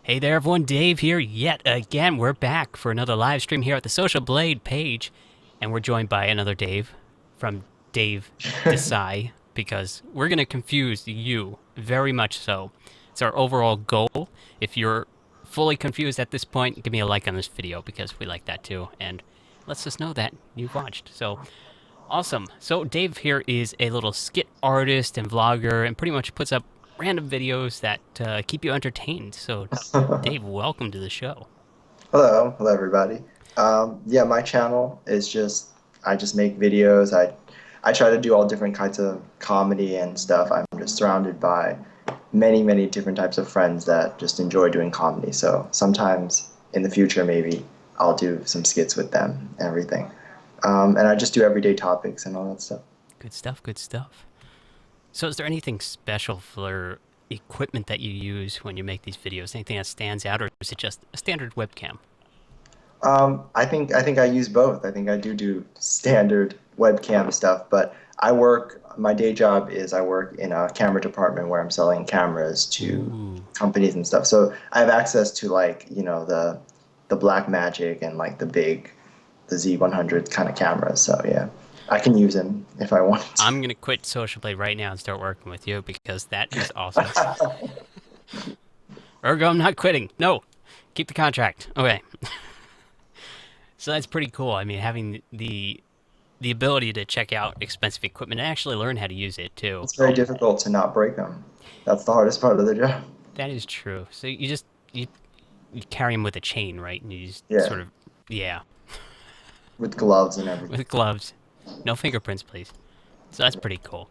Hey there, everyone. Dave here yet again. We're back for another live stream here at the Social Blade page, and we're joined by another Dave from DaveDisci because we're going to confuse you very much so. It's our overall goal. If you're fully confused at this point, give me a like on this video because we like that too, and lets us know that you've watched. So awesome. So Dave here is a little skit artist and vlogger and pretty much puts up random videos that keep you entertained. So Dave, welcome to the show. Hello everybody. Yeah, my channel is I just make videos. I try to do all different kinds of comedy and stuff. I'm just surrounded by many different types of friends that just enjoy doing comedy. So sometimes in the future, maybe I'll do some skits with them and everything. And I just do everyday topics and all that stuff. Good stuff, good stuff. So is there anything special for equipment that you use when you make these videos? Anything that stands out, or is it just a standard webcam? I think I use both. I think I do standard webcam stuff, but my day job is I work in a camera department where I'm selling cameras to Ooh, companies and stuff. So I have access to the Black Magic and the Z100 kind of cameras. So yeah, I can use them if I want I'm going to quit Social Blade right now and start working with you because that is awesome. to. Ergo, I'm not quitting. No, keep the contract. Okay. So that's pretty cool. I mean, having the ability to check out expensive equipment and actually learn how to use it too. It's very difficult to not break them. That's the hardest part of the job. That is true. So you carry them with a chain, right? And you just Yeah, sort of, yeah, with gloves and everything. with gloves. No fingerprints, please. So that's pretty cool.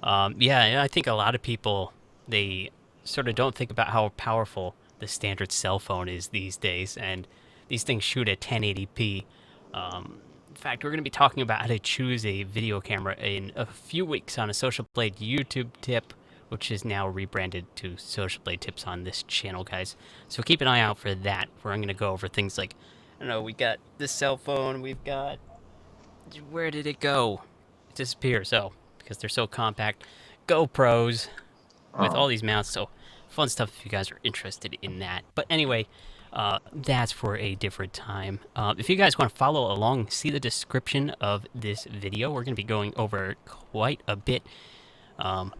Yeah, I think a lot of people, they sort of don't think about how powerful the standard cell phone is these days, and these things shoot at 1080p. In fact, we're going to be talking about how to choose a video camera in a few weeks on a Social Blade YouTube tip, which is now rebranded to Social Blade Tips on this channel, guys. So keep an eye out for that, where I'm going to go over things like, I don't know, we got this cell phone, we've got, where did it go? It disappears, so, because they're so compact. GoPros with Oh. all these mounts, so fun stuff if you guys are interested in that. But anyway, that's for a different time. If you guys want to follow along, see the description of this video. We're going to be going over quite a bit. Um,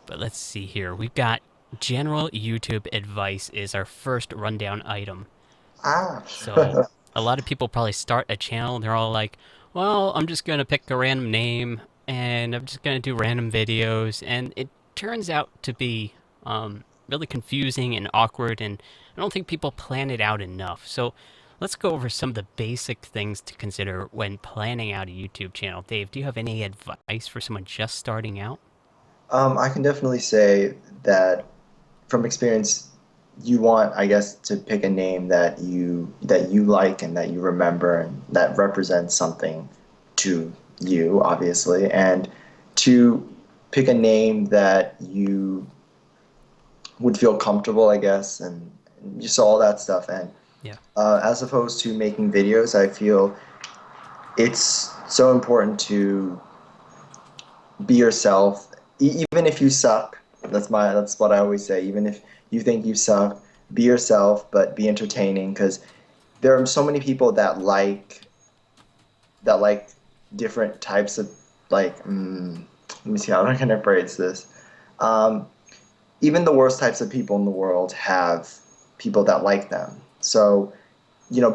but let's see here. We've got general YouTube advice is our first rundown item. Ah. So a lot of people probably start a channel and they're all like, well, I'm just going to pick a random name and I'm just going to do random videos. And it turns out to be really confusing and awkward. And I don't think people plan it out enough. So let's go over some of the basic things to consider when planning out a YouTube channel. Dave, do you have any advice for someone just starting out? I can definitely say that from experience, you want, I guess, to pick a name that you like and that you remember and that represents something to you, obviously, and to pick a name that you would feel comfortable, I guess, and just all that stuff. And Yeah, as opposed to making videos, I feel it's so important to be yourself, even if you suck. That's what I always say. Even if you think you suck, be yourself, but be entertaining. Because there are so many people that like different types of let me see how I'm gonna phrase this. Um, Even the worst types of people in the world have people that like them. So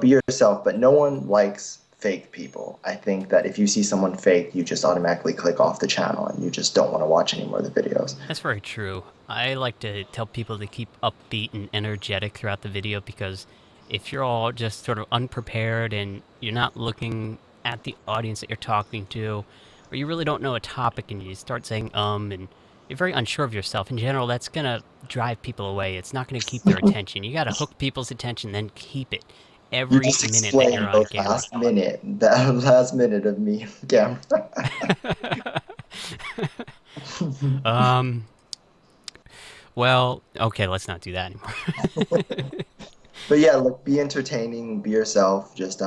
be yourself, but no one likes fake people. I think that if you see someone fake, you just automatically click off the channel and you just don't want to watch any more of the videos. that's very true. I like to tell people to keep upbeat and energetic throughout the video because if you're all just sort of unprepared and you're not looking at the audience that you're talking to, or you really don't know a topic and you start saying and you're very unsure of yourself, in general, that's going to drive people away. It's not going to keep their attention. You got to hook people's attention, then keep it You every just minute that you're explained on camera. that last minute of me on camera. um, well, okay, let's not do that anymore. But yeah, look, be entertaining, be yourself. Just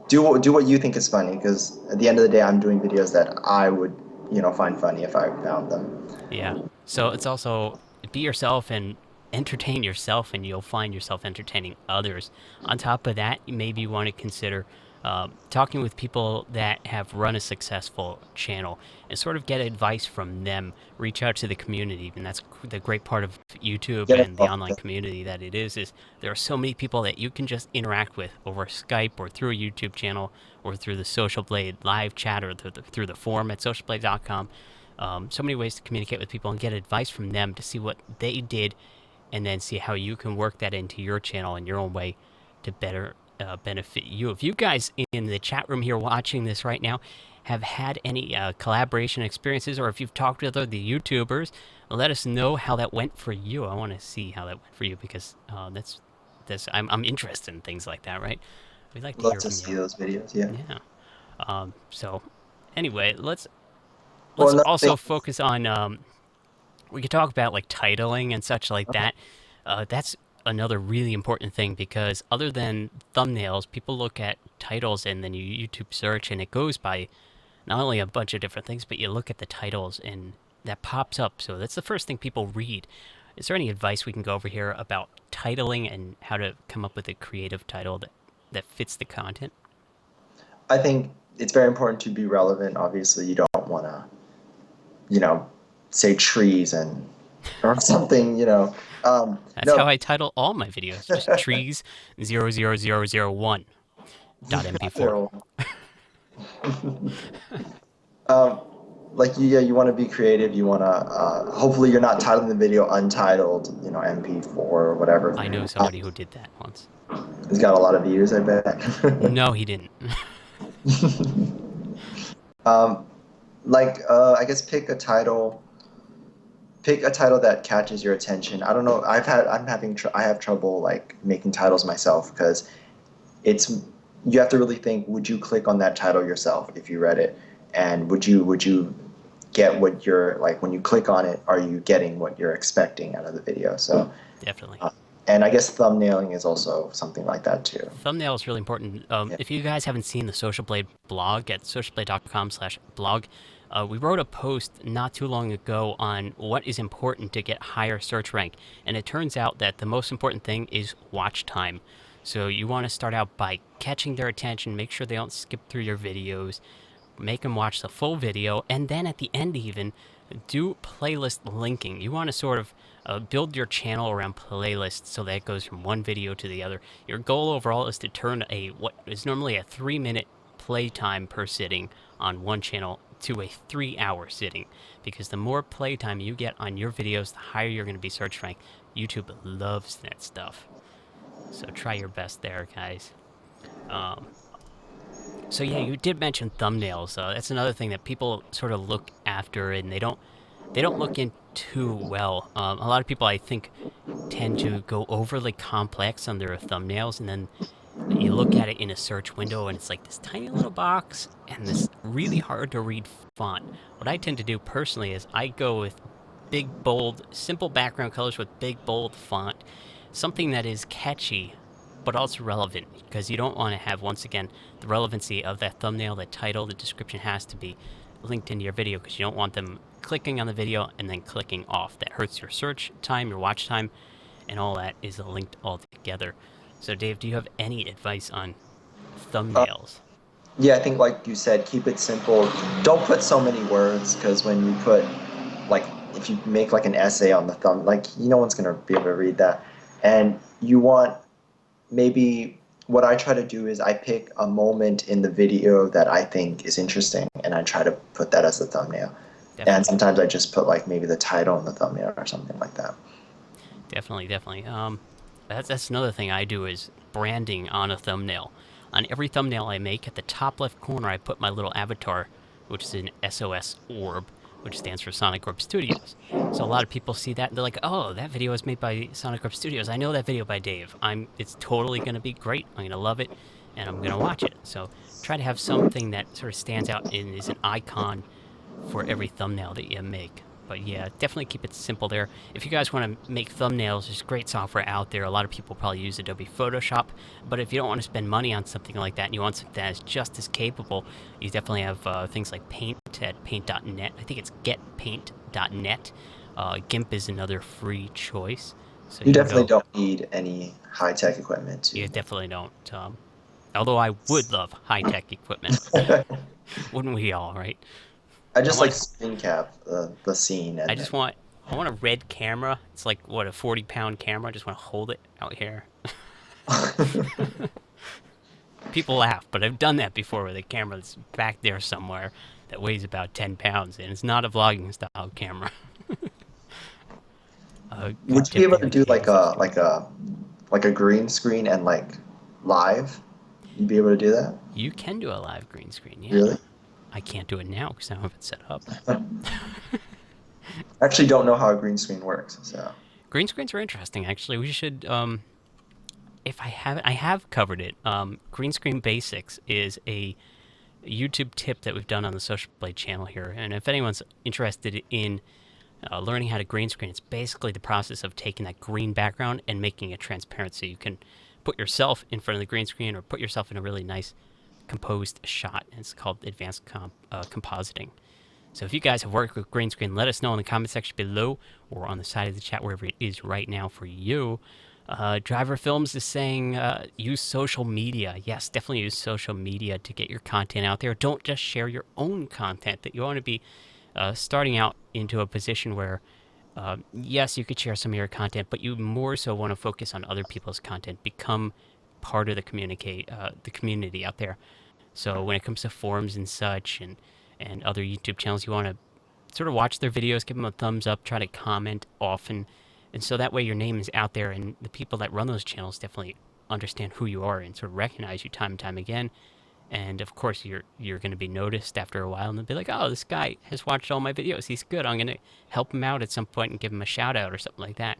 do what you think is funny. Because at the end of the day, I'm doing videos that I would find funny if I found them. Yeah. So it's also be yourself and entertain yourself, and you'll find yourself entertaining others. On top of that, maybe you want to consider talking with people that have run a successful channel and sort of get advice from them. Reach out to the community, and that's the great part of YouTube Get and the involved. online community that it is there are so many people that you can just interact with over Skype or through a YouTube channel or through the Social Blade live chat or through the forum at socialblade.com. So many ways to communicate with people and get advice from them to see what they did, and then see how you can work that into your channel in your own way to better benefit you. If you guys in the chat room here watching this right now have had any collaboration experiences, or if you've talked with other YouTubers, let us know how that went for you. I want to see how that went for you, because I'm interested in things like that, right? We'd like to Love hear to from see you. those videos. Yeah. Yeah. So anyway, let's Well, let's another thing. also focus on we could talk about like titling and such like Okay. that. That's another really important thing, because other than thumbnails, people look at titles and then you YouTube search, and it goes by not only a bunch of different things, but you look at the titles and that pops up. So that's the first thing people read. Is there any advice we can go over here about titling and how to come up with a creative title that fits the content? I think it's very important to be relevant. Obviously, you don't want to, you know, say trees and or something. That's how No. I title all my videos. Just trees 00001 .mp4. Zero. Um, like yeah, you want to be creative. You want to. Hopefully, you're not titling the video untitled. MP4 or whatever. I know somebody who did that once. It's got a lot of views, I bet. No, he didn't. um, I guess pick a title that catches your attention. I don't know. I have trouble like making titles myself, because it's you have to really think, would you click on that title yourself if you read it, and would you get what you're like when you click on it? Are you getting what you're expecting out of the video? So Definitely. and I guess thumbnailing is also something like that too. Thumbnail is really important. Yeah. If you guys haven't seen the Social Blade blog at socialblade.com/blog, we wrote a post not too long ago on what is important to get higher search rank. And it turns out that the most important thing is watch time. So you want to start out by catching their attention, make sure they don't skip through your videos, make them watch the full video, and then at the end even do playlist linking. You want to sort of build your channel around playlists so that it goes from one video to the other. Your goal overall is to turn what is normally a 3-minute playtime per sitting on one channel to a 3-hour sitting, because the more playtime you get on your videos, the higher you're going to be search ranked. YouTube loves that stuff. So try your best there, guys. Um, so yeah, you did mention thumbnails. That's another thing that people sort of look after, and they don't look in too well. A lot of people, I think, tend to go overly complex on their thumbnails, and then you look at it in a search window, and it's like this tiny little box and this really hard to read font. What I tend to do personally is I go with big, bold, simple background colors with big, bold font, something that is catchy but also relevant, because you don't want to have, once again, the relevancy of that thumbnail, that title, the description has to be linked into your video, because you don't want them clicking on the video and then clicking off. That hurts your search time, your watch time, and all that is linked all together. So Dave, do you have any advice on Uh, thumbnails? yeah, I think like you said, keep it simple. Don't put so many words, because when you put like if you make like an essay on the thumb, like no one's gonna be able to read that. And you want maybe what I try to do is I pick a moment in the video that I think is interesting, and I try to put that as the thumbnail. And Definitely. sometimes I just put like maybe the title in the thumbnail or something like that. Definitely. That's another thing I do, is branding on a thumbnail. On every thumbnail I make, at the top left corner, I put my little avatar, which is an SOS orb, which stands for Sonic Orb Studios. So a lot of people see that and they're like, "Oh, that video is made by Sonic Orb Studios. I know that video by Dave. It's totally gonna be great. I'm gonna love it, and I'm gonna watch it." So try to have something that sort of stands out and is an icon for every thumbnail that you make. But yeah, definitely keep it simple there. If you guys want to make thumbnails, there's great software out there. A lot of people probably use Adobe Photoshop, but if you don't want to spend money on something like that and you want something that is just as capable, you definitely have things like Paint at paint.net. I think it's getpaint.net. GIMP is another free choice. So You you can definitely go. don't need any high-tech equipment You to. definitely don't. Although I would love high tech equipment, wouldn't we all? Right? I I just like want. screen cap the scene I and just then. want. I want a red camera. It's like what, a 40-pound camera. I just want to hold it out here. People laugh, but I've done that before with a camera that's back there somewhere that weighs about 10 pounds, and it's not a vlogging style camera. A good Would you be tip able there to in do case you're still. like a green screen and like live? You'd be able to do that? You can do a live green screen, yeah. Really? I can't do it now because I don't have it set up. I actually don't know how a green screen works, so. Green screens are interesting, actually. We should, if I haven't, I have covered it. Green Screen Basics is a YouTube tip that we've done on the Social Blade channel here. And if anyone's interested in learning how to green screen, it's basically the process of taking that green background and making it transparent so you can put yourself in front of the green screen or put yourself in a really nice composed shot. And it's called advanced compositing. So if you guys have worked with green screen, let us know in the comment section below or on the side of the chat, wherever it is right now for you. Driver Films is saying use social media. Yes, definitely use social media to get your content out there. Don't just share your own content. That you want to be starting out into a position where, yes, you could share some of your content, but you more so want to focus on other people's content. Become part of the community out there. So when it comes to forums and such, and other YouTube channels, you want to sort of watch their videos, give them a thumbs up, try to comment often, and so that way your name is out there, and the people that run those channels definitely understand who you are and sort of recognize you time and time again. And of course, you're going to be noticed after a while, and they'll be like, "Oh, this guy has watched all my videos. He's good. I'm going to help him out at some point and give him a shout out or something like that."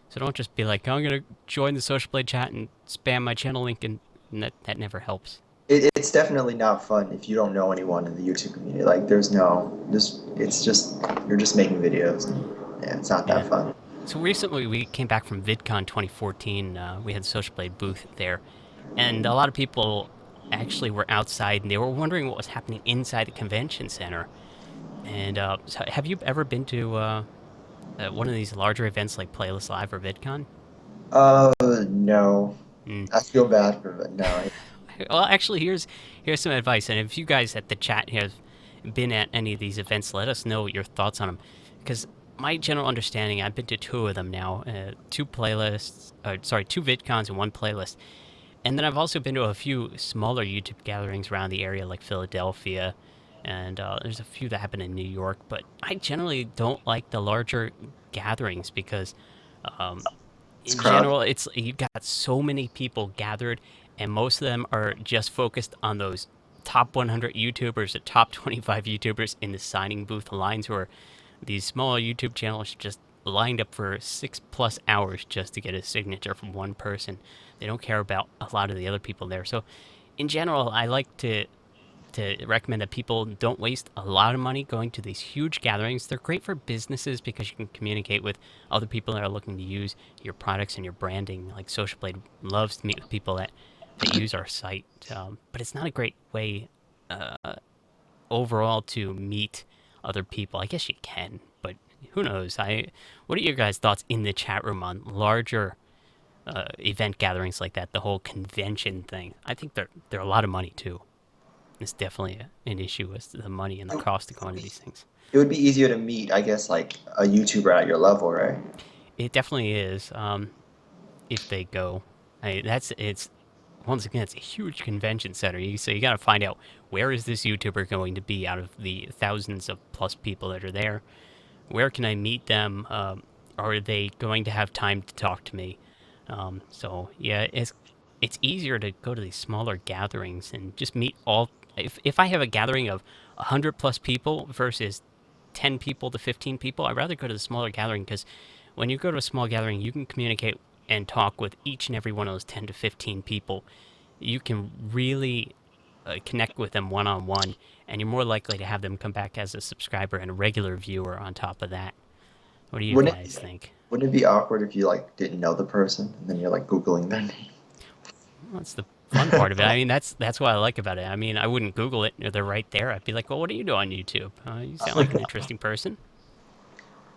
So don't just be like, "Oh, I'm going to join the Social Blade chat and spam my channel link," and that never helps. It's definitely not fun if you don't know anyone in the YouTube community. Like, there's no, it's just, you're just making videos. And, yeah, it's not Yeah. that fun. So recently we came back from VidCon 2014. We had the Social Blade booth there, and a lot of people actually were outside and they were wondering what was happening inside the convention center. And so have you ever been to one of these larger events like Playlist Live or VidCon? No. Mm. I feel bad for it. No. Well, actually, here's some advice. And if you guys at the chat have been at any of these events, let us know your thoughts on them. Because my general understanding, I've been to two of them now, two playlists, two VidCons and one playlist. And then I've also been to a few smaller YouTube gatherings around the area, like Philadelphia, and there's a few that happen in New York. But I generally don't like the larger gatherings because um, It's in crowded. general, it's you've got so many people gathered, and most of them are just focused on those top 100 YouTubers, the top 25 YouTubers in the signing booth lines, where these smaller YouTube channels just lined up for 6+ hours just to get a signature from one person. They don't care about a lot of the other people there. So, in general, I like to recommend that people don't waste a lot of money going to these huge gatherings. They're great for businesses because you can communicate with other people that are looking to use your products and your branding. Like Social Blade loves to meet with people that use our site, but it's not a great way overall to meet other people. I guess you can, but who knows? What are your guys' thoughts in the chat room on larger event gatherings like that? The whole convention thing. I think they're a lot of money too. It's definitely an issue with the money and the cost of going to these things. It would be easier to meet, I guess, like a YouTuber at your level, right? It definitely is. If they go, it's once again, it's a huge convention center. So you got to find out, where is this YouTuber going to be out of the thousands of plus people that are there. Where can I meet them? Are they going to have time to talk to me? So yeah, it's easier to go to these smaller gatherings and just meet all. If I have a gathering of 100+ people versus 10 people to 15 people, I'd rather go to the smaller gathering, because when you go to a small gathering, you can communicate and talk with each and every one of those 10 to 15 people. You can really connect with them one on one, and you're more likely to have them come back as a subscriber and a regular viewer on top of that. What do you Wouldn't guys it, think? wouldn't it be awkward if you like didn't know the person and then you're like Googling their name? Well, that's the fun part of it. I mean, that's what I like about it. I mean, I wouldn't Google it. They're right there. I'd be like, "Well, what do you do on YouTube? You sound like an interesting person."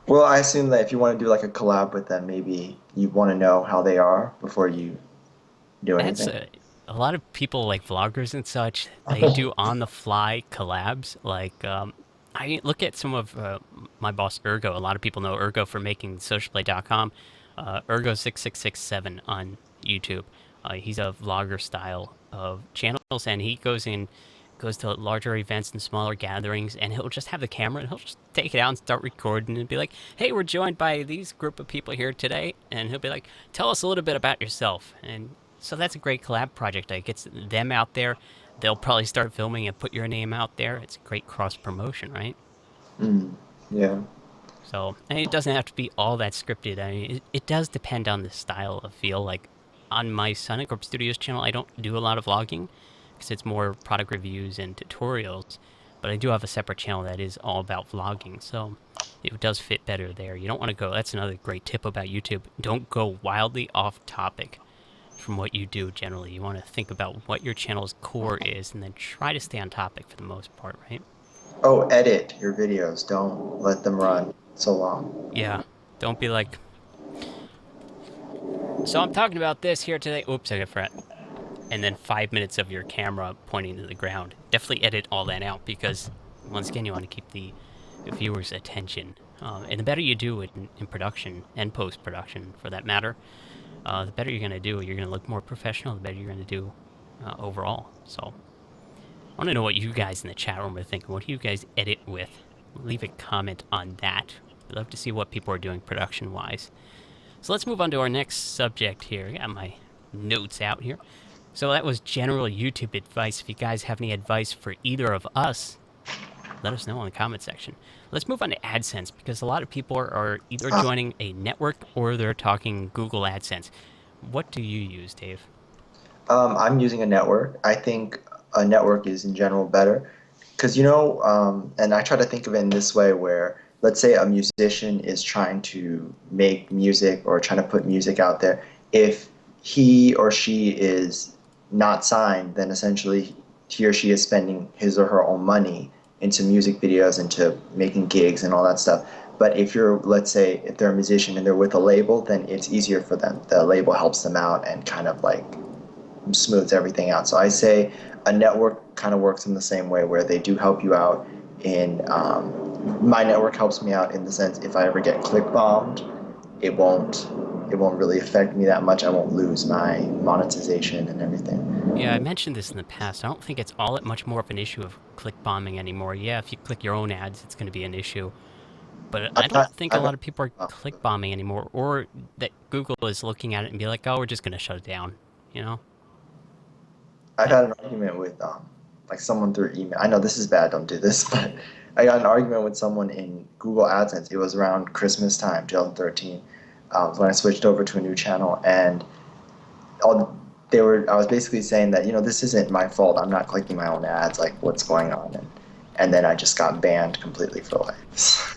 Well, I assume that if you want to do like a collab with them, maybe you want to know how they are before you do That's anything. a lot of people like vloggers and such. They do on the fly collabs. Like I look at some of my boss Ergo. A lot of people know Ergo for making socialplay.com. Ergo6667 on YouTube. He's a vlogger style of channels, and he goes to larger events and smaller gatherings, and he'll just have the camera and he'll just take it out and start recording and be like, "Hey, we're joined by these group of people here today," and he'll be like, "Tell us a little bit about yourself." And so that's a great collab project. It gets them out there. They'll probably start filming and put your name out there. It's a great cross promotion, right? Mm, yeah. So, and it doesn't have to be all that scripted. I mean, it does depend on the style of feel. Like on my Sonic Corp Studios channel, I don't do a lot of vlogging because it's more product reviews and tutorials. But I do have a separate channel that is all about vlogging, so it does fit better there. You don't want to go. That's another great tip about YouTube. Don't go wildly off topic from what you do generally. You want to think about what your channel's core is and then try to stay on topic for the most part, right? Oh, edit your videos. Don't let them run so long. Yeah. Don't be like, so I'm talking about this here today. Oops, I got fret. And then 5 minutes of your camera pointing to the ground. Definitely edit all that out because, once again, you want to keep the viewer's attention. And the better you do in production and post production, for that matter, the better you're going to do. You're going to look more professional, the better you're going to do overall. So, I want to know what you guys in the chat room are thinking. What do you guys edit with? Leave a comment on that. I'd love to see what people are doing production-wise. So let's move on to our next subject here. I got my notes out here. So that was general YouTube advice. If you guys have any advice for either of us, let us know in the comment section. Let's move on to AdSense because a lot of people are either joining a network or they're talking Google AdSense. What do you use, Dave? I'm using a network. I think a network is in general better because and I try to think of it in this way where let's say a musician is trying to make music or trying to put music out there. If he or she is not signed, then essentially he or she is spending his or her own money into music videos, into making gigs and all that stuff. But if you're, let's say, if they're a musician and they're with a label, then it's easier for them. The label helps them out and kind of like smooths everything out. So I say a network kind of works in the same way where they do help you out in my network helps me out in the sense if I ever get click bombed, it won't really affect me that much. I won't lose my monetization and everything. Yeah, I mentioned this in the past. I don't think it's all that much more of an issue of click bombing anymore. Yeah, if you click your own ads, it's going to be an issue. But I don't think a lot of people are click bombing anymore, or that Google is looking at it and be like, "Oh, we're just going to shut it down," you know? I've had an argument with like someone through email. I know this is bad, don't do this, but I got an argument with someone in Google AdSense. It was around Christmas time, 2013, when I switched over to a new channel, and I was basically saying that this isn't my fault. I'm not clicking my own ads. Like, what's going on? And then I just got banned completely for life.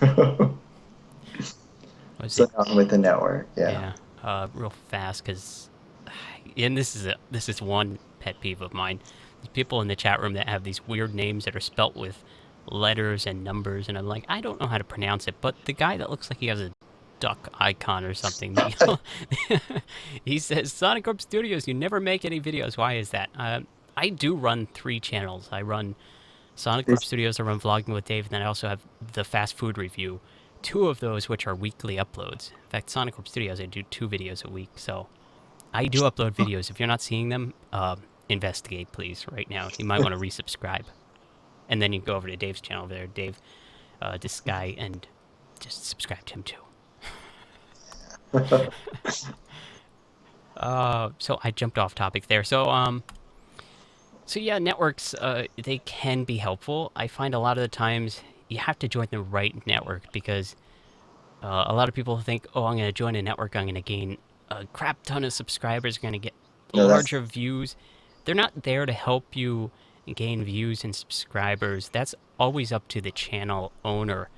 So now I'm with the network. Yeah. Yeah, real fast, because, and this is one pet peeve of mine. There's people in the chat room that have these weird names that are spelt with letters and numbers, and I'm like, I don't know how to pronounce it, but the guy that looks like he has a duck icon or something, he says, Sonic Corp Studios, you never make any videos. Why is that? I do run 3 channels. I run Sonic Corp Studios, I run Vlogging with Dave, and then I also have the Fast Food Review. 2 of those which are weekly uploads. In fact, Sonic Corp Studios, I do 2 videos a week, so I do upload videos. If you're not seeing them, investigate, please, right now. You might want to resubscribe. And then you go over to Dave's channel there, DaveDisci, and just subscribe to him too. So I jumped off topic there. So yeah, networks, they can be helpful. I find a lot of the times you have to join the right network because a lot of people think, oh, I'm going to join a network, I'm going to gain a crap ton of subscribers, going to get larger views. They're not there to help you gain views and subscribers. That's always up to the channel owner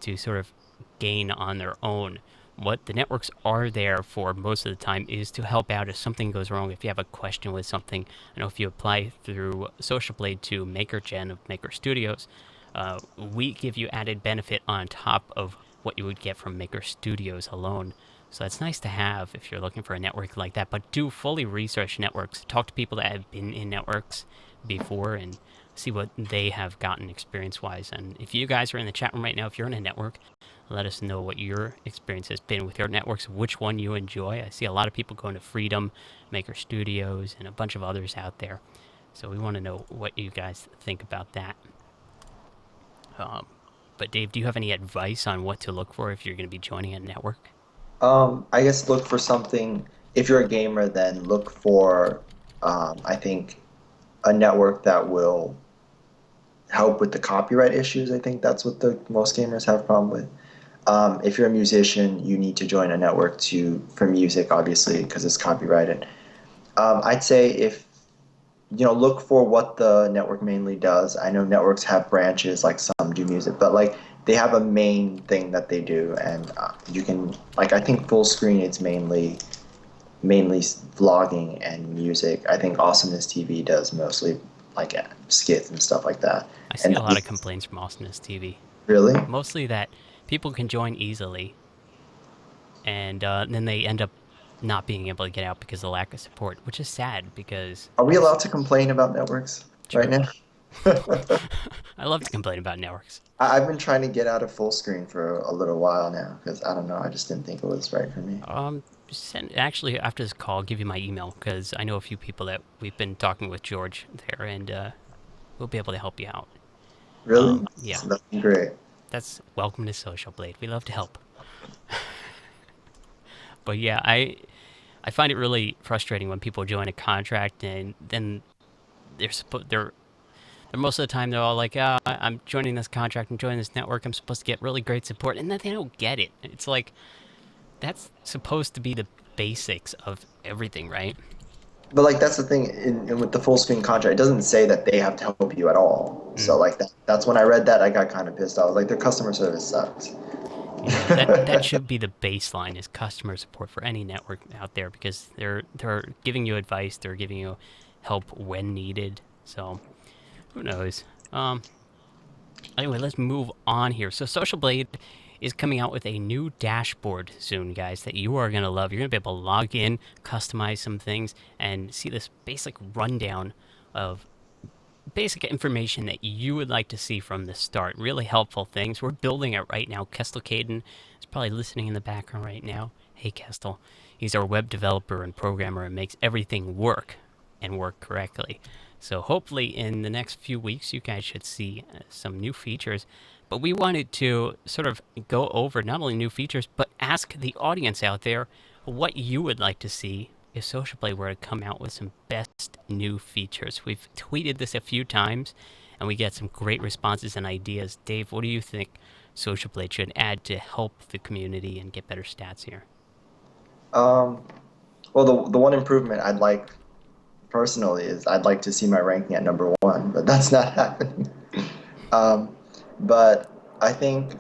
to sort of gain on their own. What the networks are there for most of the time is to help out if something goes wrong, if you have a question with something. I know if you apply through Social Blade to MakerGen of Maker Studios, we give you added benefit on top of what you would get from Maker Studios alone. So that's nice to have if you're looking for a network like that. But do fully research networks. Talk to people that have been in networks before and see what they have gotten experience-wise. And if you guys are in the chat room right now, if you're in a network, let us know what your experience has been with your networks, which one you enjoy. I see a lot of people going to Freedom, Maker Studios, and a bunch of others out there. So we want to know what you guys think about that. But Dave, do you have any advice on what to look for if you're going to be joining a network? I guess look for something. If you're a gamer, then look for, I think, a network that will help with the copyright issues. I think that's what the most gamers have a problem with. If you're a musician, you need to join a network for music, obviously, because it's copyrighted. I'd say if look for what the network mainly does. I know networks have branches, like some do music, but like they have a main thing that they do, and you can like I think full screen it's mainly vlogging and music. I think Awesomeness TV does mostly like skits and stuff like that. I see And a lot of complaints from Awesomeness TV. really, Mostly that people can join easily, and then they end up not being able to get out because of the lack of support, which is sad because are we it's allowed to complain about networks right true. now? I love to complain about networks. I've been trying to get out of full screen for a little while now because I don't know, I just didn't think it was right for me. Actually, after this call, I'll give you my email because I know a few people that we've been talking with George there, and we'll be able to help you out. Really? Yeah, That'd be great. that's welcome to Social Blade. We love to help. But yeah, I find it really frustrating when people join a contract and then they're most of the time they're all like, I'm joining this contract, I'm joining this network, I'm supposed to get really great support, and then they don't get it. It's like that's supposed to be the basics of everything, right? But like that's the thing with the full screen contract, it doesn't say that they have to help you at all. So Mm. like that's when I read that I got kind of pissed. I was like, their customer service sucks. Yeah, that should be the baseline is customer support for any network out there because they're giving you advice, they're giving you help when needed. So who knows? Anyway, let's move on here. So Social Blade is coming out with a new dashboard soon, guys, that you are going to love. You're going to be able to log in, customize some things, and see this basic rundown of basic information that you would like to see from the start. Really helpful things. We're building it right now. Kestel Caden is probably listening in the background right now. Hey, Kestel. He's our web developer and programmer and makes everything work and work correctly. So hopefully in the next few weeks, you guys should see some new features. But we wanted to sort of go over not only new features, but ask the audience out there what you would like to see if Social Blade were to come out with some best new features. We've tweeted this a few times, and we get some great responses and ideas. Dave, what do you think Social Blade should add to help the community and get better stats here? Um, well, the one improvement I'd like personally is I'd like to see my ranking at number 1, but that's not happening. But I think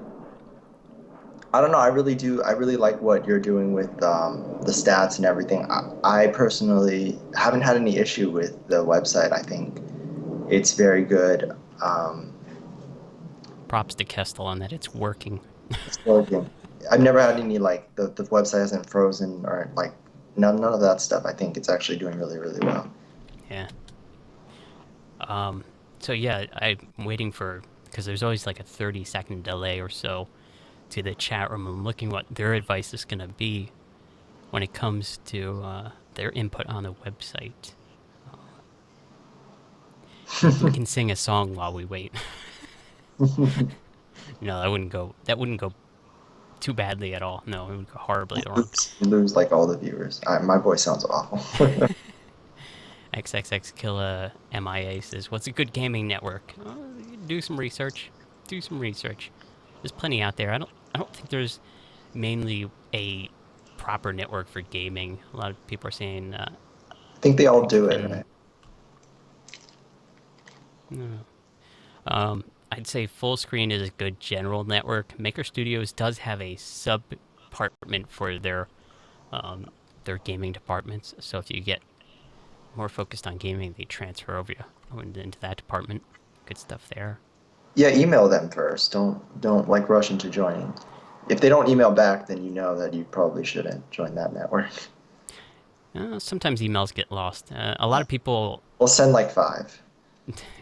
I don't know. I really do. I really like what you're doing with the stats and everything. I personally haven't had any issue with the website. I think it's very good. Props to Kestel on that. It's working. It's working. I've never had any like the website hasn't frozen or like none of that stuff. I think it's actually doing really, really well. Yeah. So yeah, I'm waiting for because there's always like a 30-second delay or so to the chat room. I'm looking what their advice is going to be when it comes to their input on the website. We can sing a song while we wait. No, that wouldn't go. That wouldn't go too badly at all. No, it would go horribly wrong. Oops, you lose like all the viewers. My voice sounds awful. XXX Killa MIA says, "What's a good gaming network?" Do some research. Do some research. There's plenty out there. I don't think there's mainly a proper network for gaming. A lot of people are saying. I think they all do it, right? I'd say Full Screen is a good general network. Maker Studios does have a sub department for their gaming departments. So if you get more focused on gaming, they transfer over you into that department. Good stuff there. Yeah, email them first. Don't like rush into joining. if they don't email back, then you know that you probably shouldn't join that network. Sometimes emails get lost. A lot of people We'll send like five.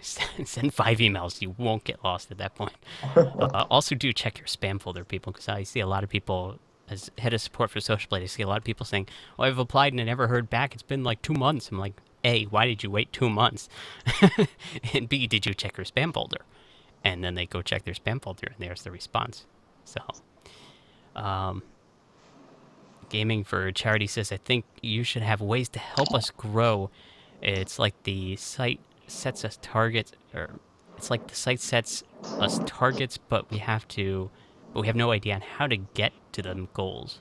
send 5 emails. You won't get lost at that point. Also, do check your spam folder, people, because I see a lot of people, as head of support for Social Blade, I see a lot of people saying, "Oh, I've applied and I never heard back. It's been like 2 months." I'm like, A, why did you wait 2 months? And B, did you check your spam folder? And then they go check their spam folder, and there's the response. So, um, Gaming for Charity says, I think you should have ways to help us grow. It's like the site sets us targets, or it's like the site sets us targets, but we have no idea on how to get to them goals.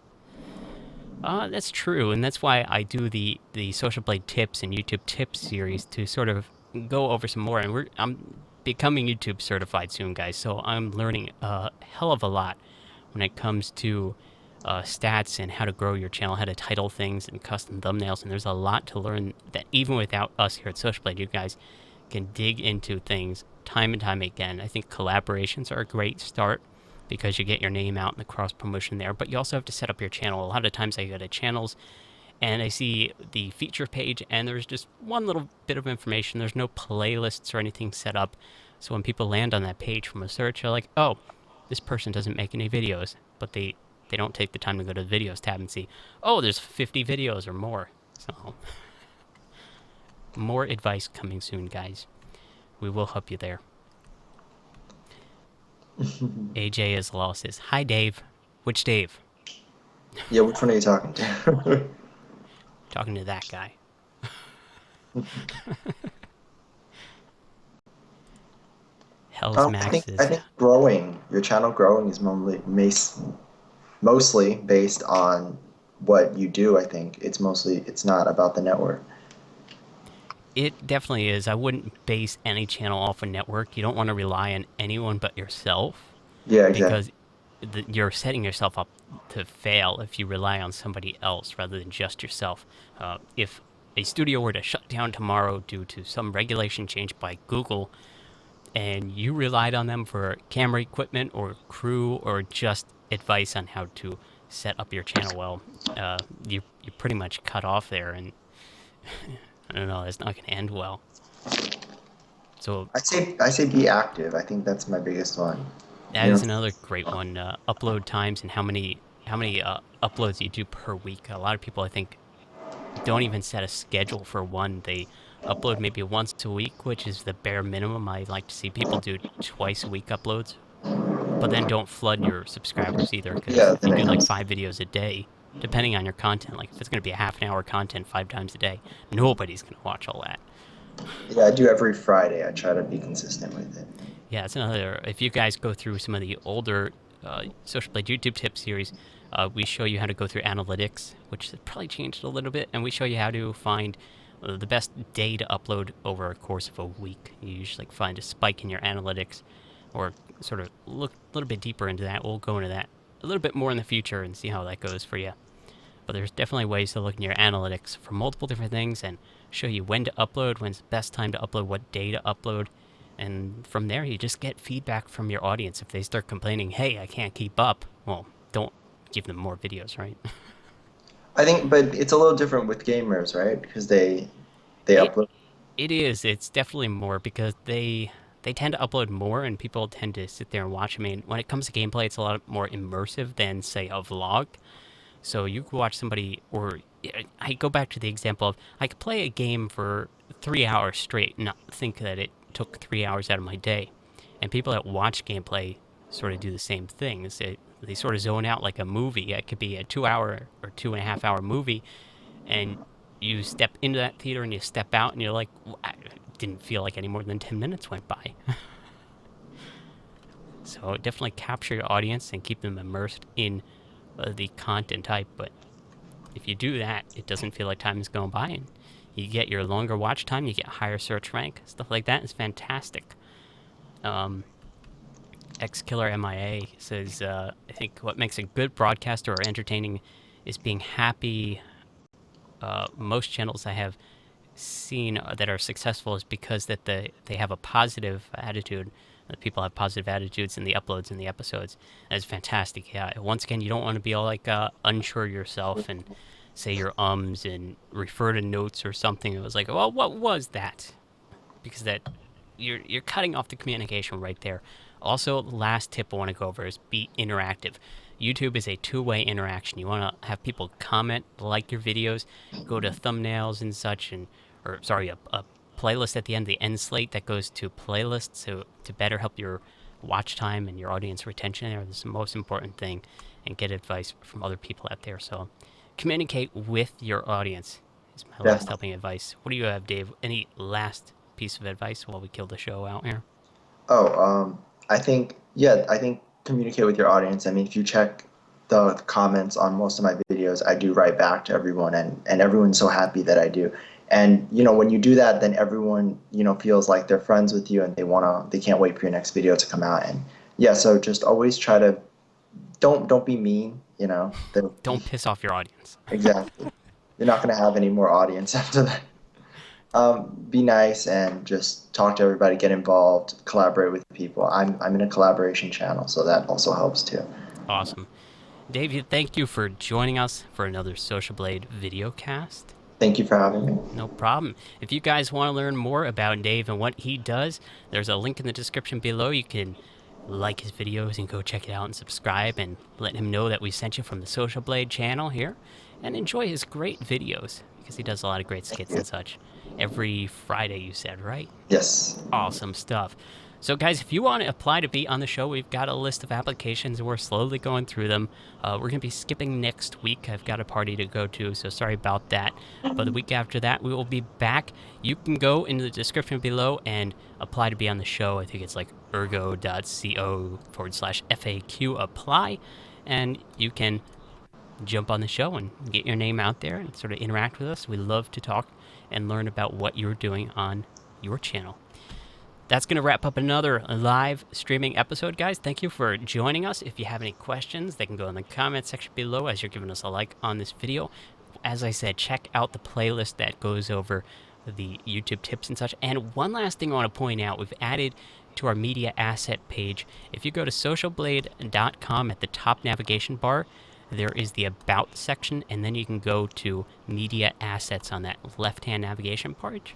That's true, and that's why I do the Social Blade tips and YouTube tips series to sort of go over some more. And I'm becoming YouTube certified soon, guys. So I'm learning a hell of a lot when it comes to stats and how to grow your channel, how to title things and custom thumbnails. And there's a lot to learn that even without us here at Social Blade, you guys can dig into things time and time again. I think collaborations are a great start because you get your name out and the cross promotion there, but you also have to set up your channel. A lot of times I go to channels and I see the feature page and there's just one little bit of information. There's no playlists or anything set up. So when people land on that page from a search, they're like, oh, this person doesn't make any videos, but they don't take the time to go to the videos tab and see, oh, there's 50 videos or more. So more advice coming soon, guys. We will help you there. AJ is lost says, hi, Dave. Which Dave? Yeah, which one are you talking to? Talking to that guy. Hell's Max I is, think growing your channel growing is mostly based on what you do. I think it's not about the network. it definitely is. I wouldn't base any channel off a network. You don't want to rely on anyone but yourself Yeah, exactly. because you're setting yourself up to fail if you rely on somebody else rather than just yourself. If a studio were to shut down tomorrow due to some regulation change by Google, and you relied on them for camera equipment or crew or just advice on how to set up your channel, well, you're pretty much cut off there, and I don't know, it's not going to end well. So I say be active. I think that's my biggest one. that You know, is another great one. Upload times and how many uploads you do per week. A lot of people, I think, don't even set a schedule for one. They upload maybe once a week, which is the bare minimum. I like to see people do twice a week uploads, but then don't flood your subscribers either, because yeah, if then you it do like comes. 5 videos a day, depending on your content, like if it's going to be a half an hour content 5 times a day, nobody's going to watch all that. Yeah, I do every Friday. I try to be consistent with it. Yeah, it's another. If you guys go through some of the older Social Blade YouTube tip series, we show you how to go through analytics, which has probably changed a little bit, and we show you how to find the best day to upload over a course of a week. You usually find a spike in your analytics, or sort of look a little bit deeper into that. We'll go into that a little bit more in the future and see how that goes for you. But there's definitely ways to look in your analytics for multiple different things and show you when to upload, when's the best time to upload, what day to upload. And from there, you just get feedback from your audience. If they start complaining, hey, I can't keep up, well, don't give them more videos, right? I think, but it's a little different with gamers, right? Because they It upload. it is. It's definitely more because they tend to upload more and people tend to sit there and watch. I mean, when it comes to gameplay, it's a lot more immersive than say a vlog. So you could watch somebody, or I go back to the example of I could play a game for 3 hours straight and not think that it took 3 hours out of my day. And people that watch gameplay sort of do the same thing. They sort of zone out like a movie. It could be a 2 hour or 2.5 hour movie, and you step into that theater and you step out and you're like, I didn't feel like any more than 10 minutes went by. So definitely capture your audience and keep them immersed in the content type. But if you do that, it doesn't feel like time is going by, and you get your longer watch time, you get higher search rank, stuff like that is fantastic. Xkiller MIA says, I think what makes a good broadcaster or entertaining is being happy. Most channels I have seen that are successful is because that they have a positive attitude. that people have positive attitudes in the uploads and the episodes. That's fantastic. Yeah. Once again, you don't want to be all like unsure yourself and say your ums and refer to notes or something. It was like, well, what was that? Because that you're cutting off the communication right there. Also, the last tip I want to go over is be interactive. YouTube is a two-way interaction. You want to have people comment, like your videos, go to thumbnails and such, and or sorry, a playlist at the end, the end slate that goes to playlists to better help your watch time and your audience retention. There, this is the most important thing, and get advice from other people out there. So, communicate with your audience is my last Definitely. helping advice. What do you have, Dave? Any last piece of advice while we kill the show out here? Oh, I think, yeah, I think communicate with your audience. I mean, if you check the comments on most of my videos, I do write back to everyone, and everyone's so happy that I do. And, when you do that, then everyone, feels like they're friends with you and they can't wait for your next video to come out. And yeah, so just always try to, don't be mean, Don't piss off your audience. exactly. You're not going to have any more audience after that. Be nice and just talk to everybody, get involved, collaborate with people. I'm in a collaboration channel, so that also helps too. Awesome. Dave, thank you for joining us for another Social Blade video cast. Thank you for having me. No problem. If you guys want to learn more about Dave and what he does, there's a link in the description below. You can like his videos and go check it out and subscribe and let him know that we sent you from the Social Blade channel here, and enjoy his great videos because he does a lot of great skits and such. Every Friday, you said, right? Yes. Awesome stuff. So, guys, if you want to apply to be on the show, we've got a list of applications. We're slowly going through them. We're going to be skipping next week. I've got a party to go to, so sorry about that. But the week after that, we will be back. You can go into the description below and apply to be on the show. I think it's like ergo.co/FAQ apply. And you can jump on the show and get your name out there and sort of interact with us. We love to talk and learn about what you're doing on your channel. That's going to wrap up another live streaming episode, guys. Thank you for joining us. If you have any questions, they can go in the comment section below as you're giving us a like on this video. As I said, check out the playlist that goes over the YouTube tips and such. And one last thing I want to point out, we've added to our media asset page. If you go to socialblade.com at the top navigation bar, there is the About section, and then you can go to Media Assets on that left-hand navigation part.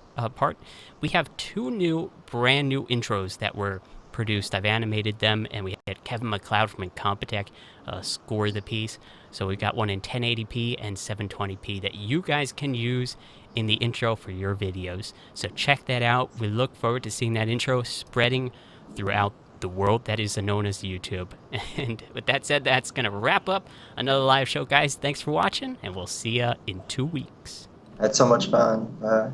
We have two brand new intros that were produced. I've animated them, and we had Kevin McLeod from Incompetech score the piece. So we've got one in 1080p and 720p that you guys can use in the intro for your videos. So check that out. We look forward to seeing that intro spreading throughout the world that is known as YouTube. And with that said, that's going to wrap up another live show, guys. Thanks for watching, and we'll see you in 2 weeks. That's so much fun. Bye.